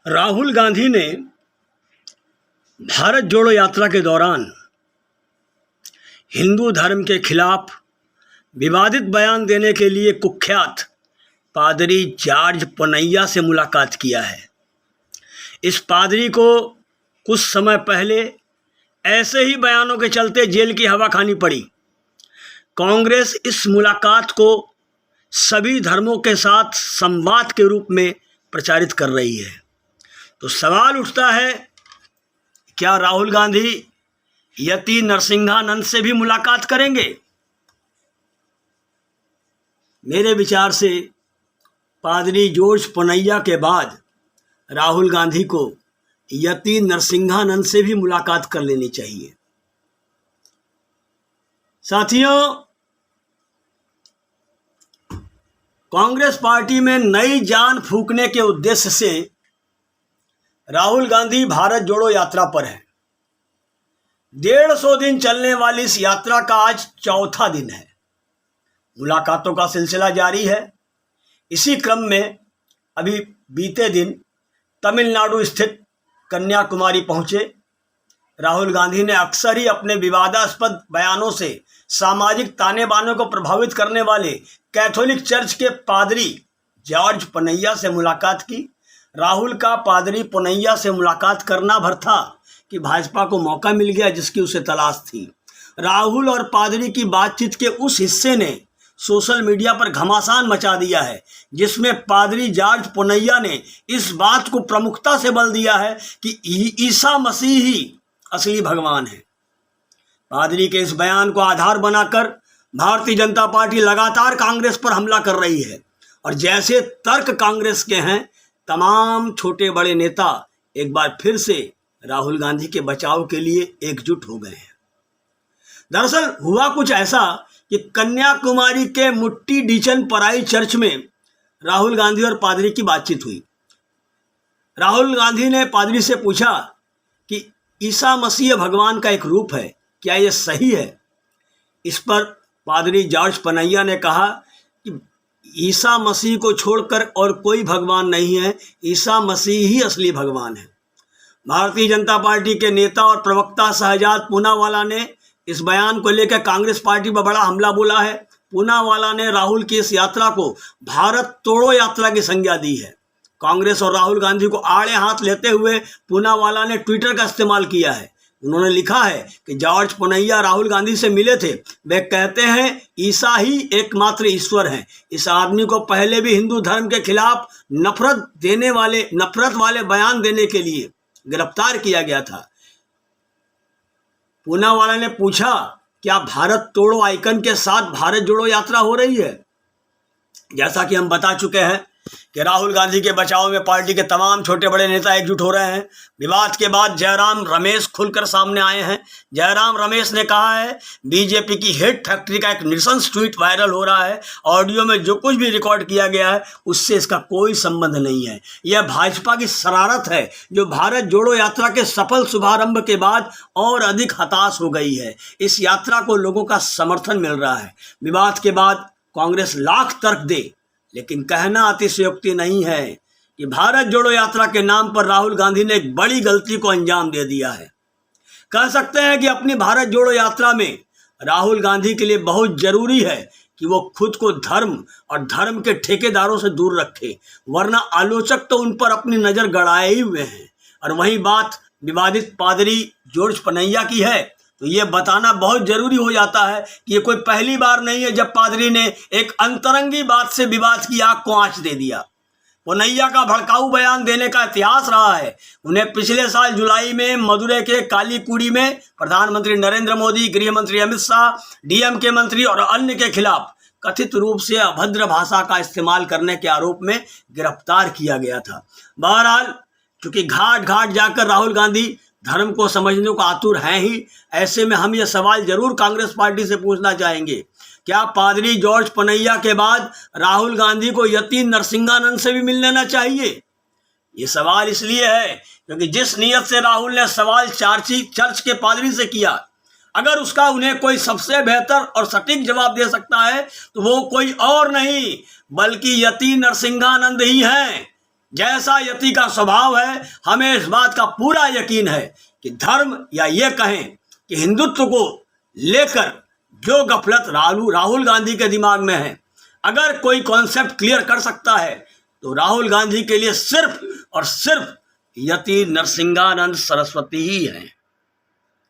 राहुल गांधी ने भारत जोड़ो यात्रा के दौरान हिंदू धर्म के खिलाफ विवादित बयान देने के लिए कुख्यात पादरी जॉर्ज पनैया से मुलाकात किया है। इस पादरी को कुछ समय पहले ऐसे ही बयानों के चलते जेल की हवा खानी पड़ी। कांग्रेस इस मुलाकात को सभी धर्मों के साथ संवाद के रूप में प्रचारित कर रही है। तो सवाल उठता है, क्या राहुल गांधी यति नरसिंहानंद से भी मुलाकात करेंगे? मेरे विचार से पादरी जॉर्ज पनैया के बाद राहुल गांधी को यति नरसिंहानंद से भी मुलाकात कर लेनी चाहिए। साथियों, कांग्रेस पार्टी में नई जान फूंकने के उद्देश्य से राहुल गांधी भारत जोड़ो यात्रा पर है। 150 दिन चलने वाली इस यात्रा का आज चौथा दिन है। मुलाकातों का सिलसिला जारी है। इसी क्रम में अभी बीते दिन तमिलनाडु स्थित कन्याकुमारी पहुंचे। राहुल गांधी ने अक्सर ही अपने विवादास्पद बयानों से सामाजिक ताने बाने को प्रभावित करने वाले कैथोलिक चर्च के पादरी जॉर्ज पनैया से मुलाकात की। राहुल का पादरी पनैया से मुलाकात करना भर था कि भाजपा को मौका मिल गया जिसकी उसे तलाश थी। राहुल और पादरी की बातचीत के उस हिस्से ने सोशल मीडिया पर घमासान मचा दिया है, जिसमें पादरी जॉर्ज पनैया ने इस बात को प्रमुखता से बल दिया है कि ईसा मसीह ही असली भगवान है। पादरी के इस बयान को आधार बनाकर भारतीय जनता पार्टी लगातार कांग्रेस पर हमला कर रही है और जैसे तर्क कांग्रेस के हैं, तमाम छोटे बड़े नेता एक बार फिर से राहुल गांधी के बचाव के लिए एकजुट हो गए हैं। दरअसल हुआ कुछ ऐसा कि कन्याकुमारी के मुट्टी डीचन पराई चर्च में राहुल गांधी और पादरी की बातचीत हुई। राहुल गांधी ने पादरी से पूछा कि ईसा मसीह भगवान का एक रूप है, क्या यह सही है? इस पर पादरी जॉर्ज पनैया ने कहा कि ईसा मसीह को छोड़कर और कोई भगवान नहीं है, ईसा मसीह ही असली भगवान है। भारतीय जनता पार्टी के नेता और प्रवक्ता शहजाद पूनावाला ने इस बयान को लेकर कांग्रेस पार्टी पर बड़ा हमला बोला है। पूनावाला ने राहुल की इस यात्रा को भारत तोड़ो यात्रा की संज्ञा दी है। कांग्रेस और राहुल गांधी को आड़े हाथ लेते हुए पूनावाला ने ट्विटर का इस्तेमाल किया है। उन्होंने लिखा है कि जॉर्ज पनैया राहुल गांधी से मिले थे। वे कहते हैं ईसा ही एकमात्र ईश्वर हैं। इस आदमी को पहले भी हिंदू धर्म के खिलाफ नफरत वाले बयान देने के लिए गिरफ्तार किया गया था। पूनावाला ने पूछा, क्या भारत तोड़ो आइकन के साथ भारत जोड़ो यात्रा हो रही है? जैसा कि हम बता चुके हैं कि राहुल गांधी के बचाव में पार्टी के तमाम छोटे बड़े नेता एकजुट हो रहे हैं। विवाद के बाद जयराम रमेश खुलकर सामने आए हैं। जयराम रमेश ने कहा है, बीजेपी की हेट फैक्ट्री का एक नृशंस ट्वीट वायरल हो रहा है। ऑडियो में जो कुछ भी रिकॉर्ड किया गया है उससे इसका कोई संबंध नहीं है। यह भाजपा की शरारत है जो भारत जोड़ो यात्रा के सफल शुभारंभ के बाद और अधिक हताश हो गई है। इस यात्रा को लोगों का समर्थन मिल रहा है। विवाद के बाद कांग्रेस लाख तर्क दे, लेकिन कहना अतिशयोक्ति नहीं है कि भारत जोड़ो यात्रा के नाम पर राहुल गांधी ने एक बड़ी गलती को अंजाम दे दिया है। कह सकते हैं कि अपनी भारत जोड़ो यात्रा में राहुल गांधी के लिए बहुत जरूरी है कि वो खुद को धर्म और धर्म के ठेकेदारों से दूर रखे, वरना आलोचक तो उन पर अपनी नजर गड़ाए ही हुए हैं। और वही बात विवादित पादरी जॉर्ज पनैया की है, तो ये बताना बहुत जरूरी हो जाता है कि ये कोई पहली बार नहीं है जब पादरी ने एक अंतरंगी बात से विवाद की आग को आंच दे दिया। पनैया का भड़काऊ बयान देने का इतिहास रहा है। उन्हें पिछले साल जुलाई में मदुरै के कालीकुड़ी में प्रधानमंत्री नरेंद्र मोदी, गृह मंत्री अमित शाह, डीएमके मंत्री और अन्य के खिलाफ कथित रूप से अभद्र भाषा का इस्तेमाल करने के आरोप में गिरफ्तार किया गया था। बहरहाल, चूंकि घाट घाट जाकर राहुल गांधी धर्म को समझने को आतुर हैं ही, ऐसे में हम ये सवाल जरूर कांग्रेस पार्टी से पूछना चाहेंगे, क्या पादरी जॉर्ज पनैया के बाद राहुल गांधी को यति नरसिंहानंद से भी मिल लेना चाहिए? ये सवाल इसलिए है क्योंकि जिस नीयत से राहुल ने सवाल चर्च के पादरी से किया, अगर उसका उन्हें कोई सबसे बेहतर और सटीक जवाब दे सकता है तो वो कोई और नहीं बल्कि यति नरसिंहानंद ही हैं। जैसा यति का स्वभाव है, हमें इस बात का पूरा यकीन है कि धर्म या ये कहें कि हिंदुत्व को लेकर जो गफलत राहुल गांधी के दिमाग में है, अगर कोई कॉन्सेप्ट क्लियर कर सकता है तो राहुल गांधी के लिए सिर्फ और सिर्फ यति नरसिंहानंद सरस्वती ही हैं।